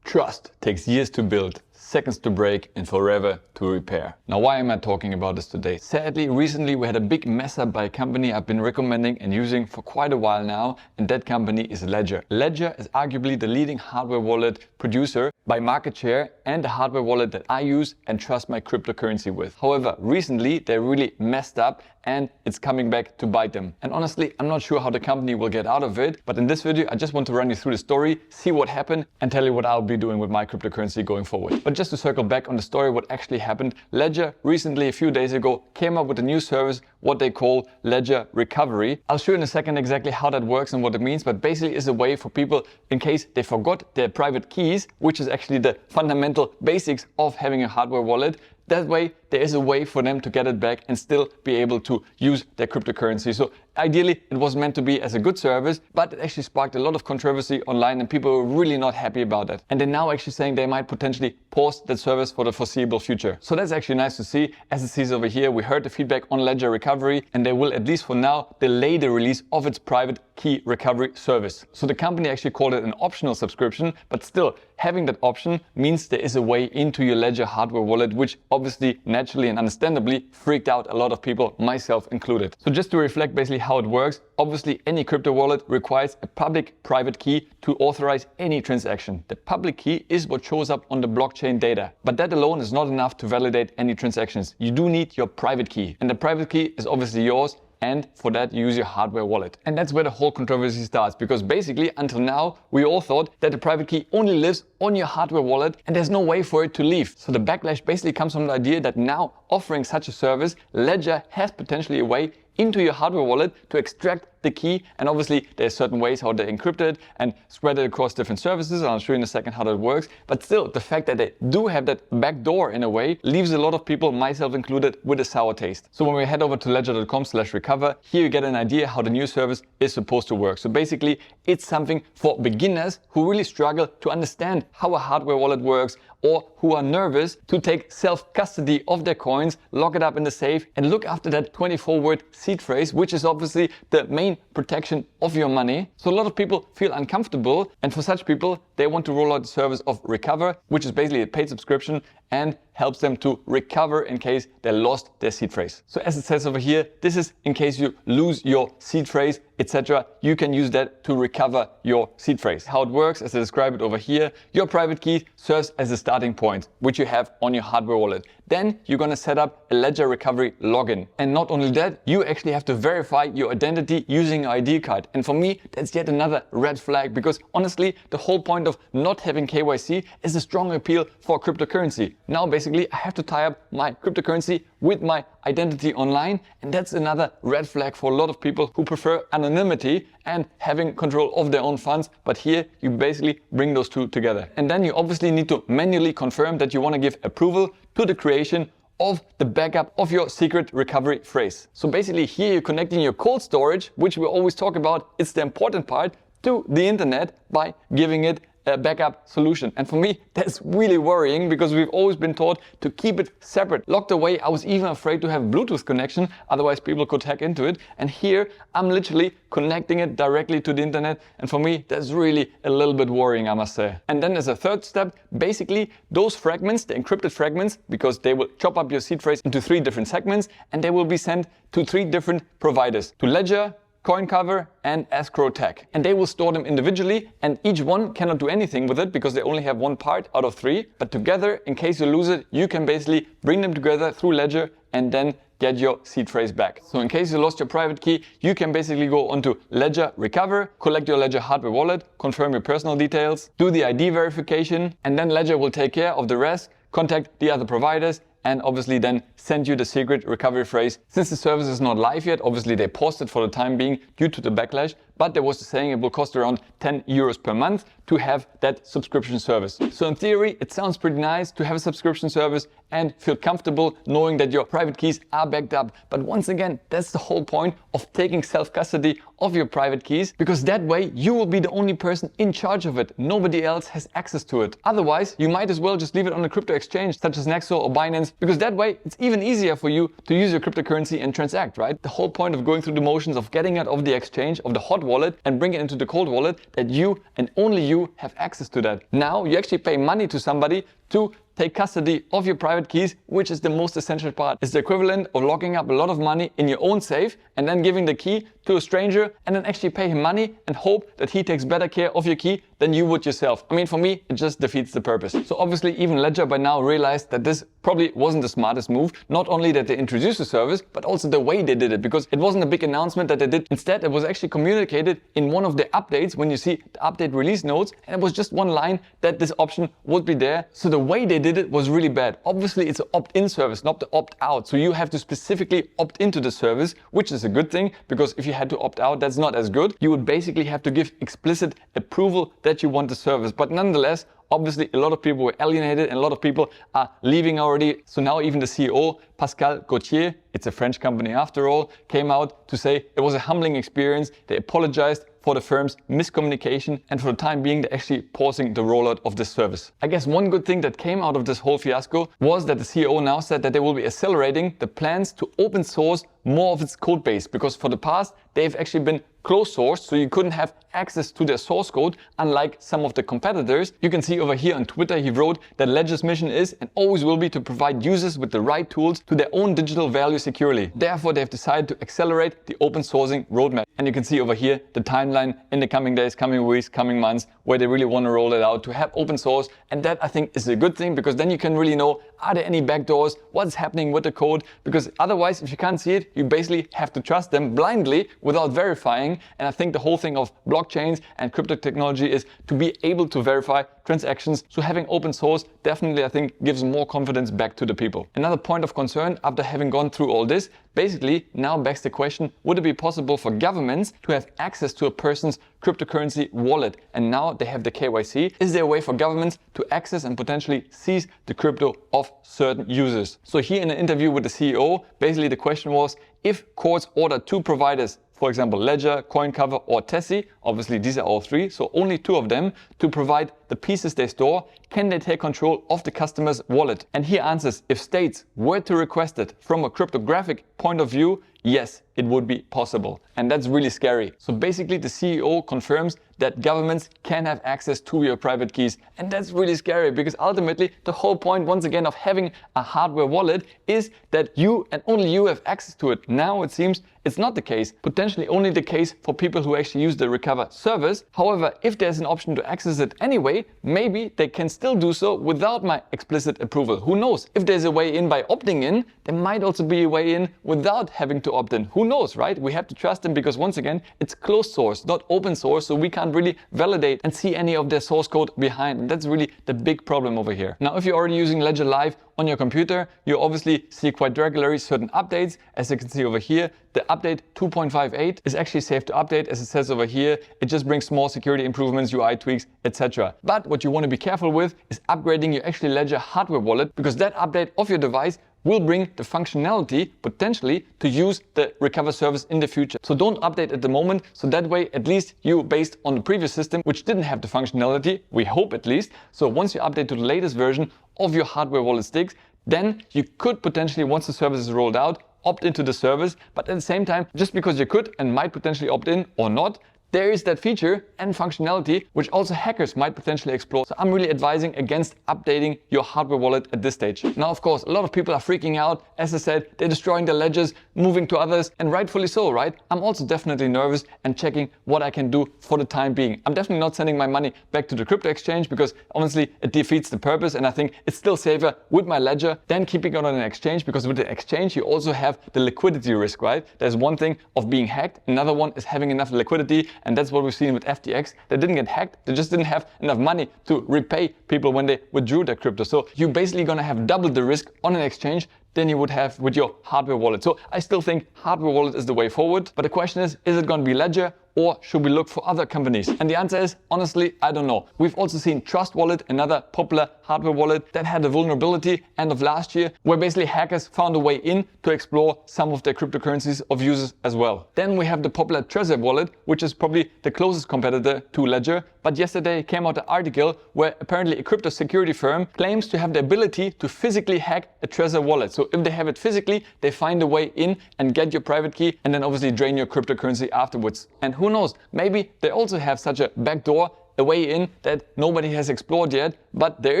Trust takes years to build, seconds to break, and forever to repair. Now, why am I talking about this today? Sadly, recently we had a big mess up by a company I've been recommending and using for quite a while now, and that company is Ledger. Ledger is arguably the leading hardware wallet producer by market share and the hardware wallet that I use and trust my cryptocurrency with. However, recently they really messed up and it's coming back to bite them. And honestly, I'm not sure how the company will get out of it, but in this video, I just want to run you through the story, see what happened, and tell you what I'll be doing with my cryptocurrency going forward. But just to circle back on the story, what actually happened, Ledger recently, a few days ago, came up with a new service, what they call Ledger Recovery. I'll show you in a second exactly how that works and what it means, but basically it's a way for people, in case they forgot their private keys, which is actually the fundamental basics of having a hardware wallet. That way, there is a way for them to get it back and still be able to use their cryptocurrency. So ideally, it was meant to be as a good service, but it actually sparked a lot of controversy online and people were really not happy about it. And they're now actually saying they might potentially pause that service for the foreseeable future. So that's actually nice to see. As it sees over here, we heard the feedback on Ledger Recovery and they will, at least for now, delay the release of its private key recovery service. So the company actually called it an optional subscription, but still, having that option means there is a way into your Ledger hardware wallet, which obviously, naturally and understandably freaked out a lot of people, myself included. So just to reflect basically how it works, obviously any crypto wallet requires a public private key to authorize any transaction. The public key is what shows up on the blockchain data, but that alone is not enough to validate any transactions. You do need your private key, and the private key is obviously yours. And for that, you use your hardware wallet. And that's where the whole controversy starts, because basically until now, we all thought that the private key only lives on your hardware wallet and there's no way for it to leave. So the backlash basically comes from the idea that now offering such a service, Ledger has potentially a way into your hardware wallet to extract the key. And obviously there's certain ways how they encrypt it and spread it across different services. I'll show you in a second how that works. But still, the fact that they do have that back door in a way leaves a lot of people, myself included, with a sour taste. So when we head over to ledger.com/recover, here you get an idea how the new service is supposed to work. So basically it's something for beginners who really struggle to understand how a hardware wallet works, or who are nervous to take self-custody of their coins, lock it up in the safe, and look after that 24-word seed phrase, which is obviously the main protection of your money. So a lot of people feel uncomfortable, and for such people, they want to roll out the service of Recover, which is basically a paid subscription and helps them to recover in case they lost their seed phrase. So as it says over here, this is in case you lose your seed phrase, etc. You can use that to recover your seed phrase. How it works, as I describe it over here, your private key serves as a starting point, which you have on your hardware wallet. Then you're going to set up a Ledger Recovery login. And not only that, you actually have to verify your identity using an ID card. And for me, that's yet another red flag, because honestly, the whole point of not having KYC is a strong appeal for cryptocurrency. Now, basically, I have to tie up my cryptocurrency with my identity online, and that's another red flag for a lot of people who prefer anonymity and having control of their own funds. But here you basically bring those two together. And then you obviously need to manually confirm that you want to give approval to the creation of the backup of your secret recovery phrase. So basically here you're connecting your cold storage, which we always talk about, it's the important part, to the internet by giving it a backup solution. And for me, that's really worrying, because we've always been taught to keep it separate, locked away. I was even afraid to have Bluetooth connection, otherwise people could hack into it. And here I'm literally connecting it directly to the internet. And for me, that's really a little bit worrying, I must say. And then as a third step, basically those fragments, the encrypted fragments, because they will chop up your seed phrase into 3 different segments, and they will be sent to 3 different providers, to Ledger, CoinCover and Escrow Tech. And they will store them individually, and each one cannot do anything with it because they only have one part out of 3. But together, in case you lose it, you can basically bring them together through Ledger and then get your seed phrase back. So in case you lost your private key, you can basically go onto Ledger Recover, collect your Ledger hardware wallet, confirm your personal details, do the ID verification, and then Ledger will take care of the rest, contact the other providers, and obviously then send you the secret recovery phrase. Since the service is not live yet, obviously they paused it for the time being due to the backlash, but there was a saying it will cost around 10 euros per month to have that subscription service. So in theory, it sounds pretty nice to have a subscription service and feel comfortable knowing that your private keys are backed up. But once again, that's the whole point of taking self-custody of your private keys, because that way you will be the only person in charge of it. Nobody else has access to it. Otherwise, you might as well just leave it on a crypto exchange such as Nexo or Binance, because that way it's even easier for you to use your cryptocurrency and transact, right? The whole point of going through the motions of getting it off the exchange, of the hot wallet and bring it into the cold wallet, that you and only you have access to that. Now you actually pay money to somebody to take custody of your private keys, which is the most essential part. It's the equivalent of locking up a lot of money in your own safe and then giving the key to a stranger and then actually pay him money and hope that he takes better care of your key than you would yourself. I mean, for me, it just defeats the purpose. So obviously even Ledger by now realized that this probably wasn't the smartest move. Not only that they introduced the service, but also the way they did it, because it wasn't a big announcement that they did. Instead, it was actually communicated in one of the updates when you see the update release notes, and it was just one line that this option would be there. So the way they did it was really bad. Obviously, it's an opt-in service, not the opt-out. So you have to specifically opt into the service, which is a good thing, because if you had to opt out, that's not as good. You would basically have to give explicit approval that you want the service. But nonetheless, obviously, a lot of people were alienated and a lot of people are leaving already. So now even the CEO, Pascal Gauthier, it's a French company after all, came out to say it was a humbling experience. They apologized for the firm's miscommunication, and for the time being, they're actually pausing the rollout of this service. I guess one good thing that came out of this whole fiasco was that the CEO now said that they will be accelerating the plans to open source more of its code base, because for the past, they've actually been closed source, so you couldn't have access to their source code, unlike some of the competitors. You can see over here on Twitter, he wrote that Ledger's mission is and always will be to provide users with the right tools to their own digital value securely. Therefore, they've decided to accelerate the open sourcing roadmap. And you can see over here the timeline in the coming days, coming weeks, coming months, where they really want to roll it out to have open source. And that I think is a good thing, because then you can really know, are there any backdoors? What's happening with the code? Because otherwise, if you can't see it, you basically have to trust them blindly without verifying. And I think the whole thing of blockchains and crypto technology is to be able to verify transactions. So having open source definitely, I think, gives more confidence back to the people. Another point of concern after having gone through all this, basically now begs the question, would it be possible for governments to have access to a person's cryptocurrency wallet? And now they have the KYC. Is there a way for governments to access and potentially seize the crypto of certain users? So here in an interview with the CEO, basically the question was, if courts order two providers, for example, Ledger, CoinCover or Tessie, obviously these are all three, so only two of them, to provide the pieces they store, can they take control of the customer's wallet? And he answers, if states were to request it from a cryptographic point of view, yes, it would be possible. And that's really scary. So basically the CEO confirms that governments can have access to your private keys. And that's really scary, because ultimately the whole point, once again, of having a hardware wallet is that you and only you have access to it. Now it seems it's not the case. Potentially only the case for people who actually use the Recover service. However, if there's an option to access it anyway, maybe they can still do so without my explicit approval. Who knows? If there's a way in by opting in, there might also be a way in without having to opt in. Who knows, right? We have to trust them, because once again, it's closed source, not open source, so we can't really validate and see any of their source code behind. And that's really the big problem over here. Now, if you're already using Ledger Live on your computer, you obviously see quite regularly certain updates. As you can see over here, the update 2.58 is actually safe to update, as it says over here. It just brings small security improvements, UI tweaks, etc. But what you want to be careful with is upgrading your actually Ledger hardware wallet, because that update of your device will bring the functionality potentially to use the Recover service in the future. So don't update at the moment, so that way at least you, based on the previous system, which didn't have the functionality, we hope at least. So once you update to the latest version of your hardware wallet sticks, then you could potentially, once the service is rolled out, opt into the service. But at the same time, just because you could and might potentially opt in or not, there is that feature and functionality which also hackers might potentially explore. So I'm really advising against updating your hardware wallet at this stage. Now, of course, a lot of people are freaking out. As I said, they're destroying their ledgers, moving to others, and rightfully so, right? I'm also definitely nervous and checking what I can do for the time being. I'm definitely not sending my money back to the crypto exchange, because honestly, it defeats the purpose, and I think it's still safer with my ledger than keeping it on an exchange, because with the exchange, you also have the liquidity risk, right? There's one thing of being hacked. Another one is having enough liquidity. And that's what we've seen with FTX. They didn't get hacked. They just didn't have enough money to repay people when they withdrew their crypto. So you're basically going to have double the risk on an exchange than you would have with your hardware wallet. So I still think hardware wallet is the way forward. But the question is it going to be Ledger, or should we look for other companies? And the answer is, honestly, I don't know. We've also seen Trust Wallet, another popular hardware wallet that had a vulnerability end of last year, where basically hackers found a way in to explore some of their cryptocurrencies of users as well. Then we have the popular Trezor wallet, which is probably the closest competitor to Ledger. But yesterday came out an article where apparently a crypto security firm claims to have the ability to physically hack a Trezor wallet. So if they have it physically, they find a way in and get your private key, and then obviously drain your cryptocurrency afterwards. And who who knows, maybe they also have such a backdoor, a way in that nobody has explored yet, but there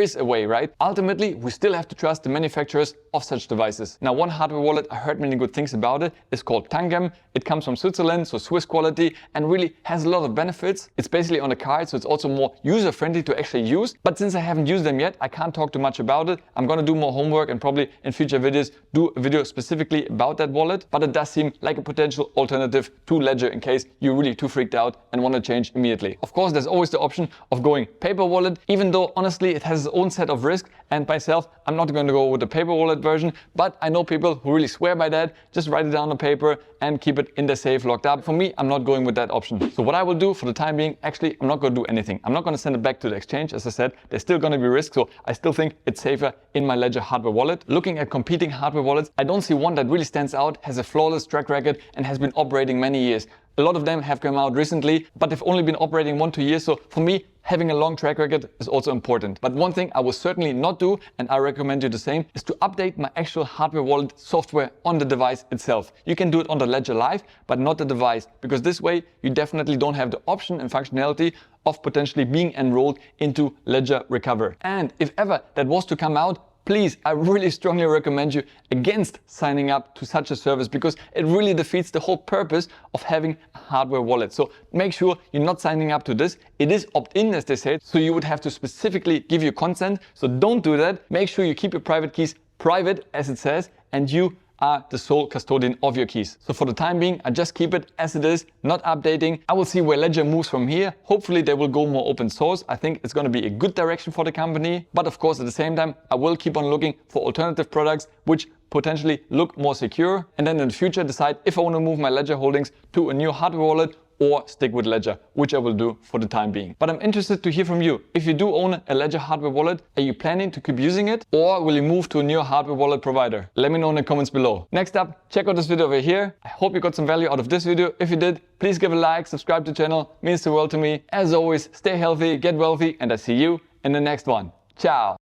is a way, right? Ultimately, we still have to trust the manufacturers of such devices. Now, one hardware wallet, I heard many good things about it, is called Tangem. It comes from Switzerland, so Swiss quality, and really has a lot of benefits. It's basically on a card, so it's also more user-friendly to actually use. But since I haven't used them yet, I can't talk too much about it. I'm gonna do more homework and probably in future videos do a video specifically about that wallet. But it does seem like a potential alternative to Ledger in case you're really too freaked out and want to change immediately. Of course, there's always the option of going paper wallet, even though honestly it has its own set of risks, and myself, I'm not going to go with the paper wallet version, but I know people who really swear by that. Just write it down on paper and keep it in the safe locked up. For me, I'm not going with that option. So what I will do for the time being, actually, I'm not going to do anything. I'm not going to send it back to the exchange. As I said, there's still going to be risk, so I still think it's safer in my Ledger hardware wallet. Looking at competing hardware wallets, I don't see one that really stands out, has a flawless track record, and has been operating many years. A lot of them have come out recently, but they've only been operating 1-2 years. So for me, having a long track record is also important. But one thing I will certainly not do, and I recommend you the same, is to update my actual hardware wallet software on the device itself. You can do it on the Ledger Live, but not the device, because this way you definitely don't have the option and functionality of potentially being enrolled into Ledger Recover. And if ever that was to come out, please, I really strongly recommend you against signing up to such a service, because it really defeats the whole purpose of having a hardware wallet. So make sure you're not signing up to this. It is opt-in, as they say, so you would have to specifically give your consent. So don't do that. Make sure you keep your private keys private, as it says, and you are the sole custodian of your keys. So for the time being, I just keep it as it is, not updating. I will see where Ledger moves from here. Hopefully they will go more open source. I think it's going to be a good direction for the company. But of course, at the same time, I will keep on looking for alternative products which potentially look more secure. And then in the future, decide if I want to move my Ledger holdings to a new hardware wallet or stick with Ledger, which I will do for the time being. But I'm interested to hear from you. If you do own a Ledger hardware wallet, are you planning to keep using it, or will you move to a new hardware wallet provider? Let me know in the comments below. Next up, check out this video over here. I hope you got some value out of this video. If you did, please give a like, subscribe to the channel, means the world to me. As always, stay healthy, get wealthy, and I see you in the next one. Ciao.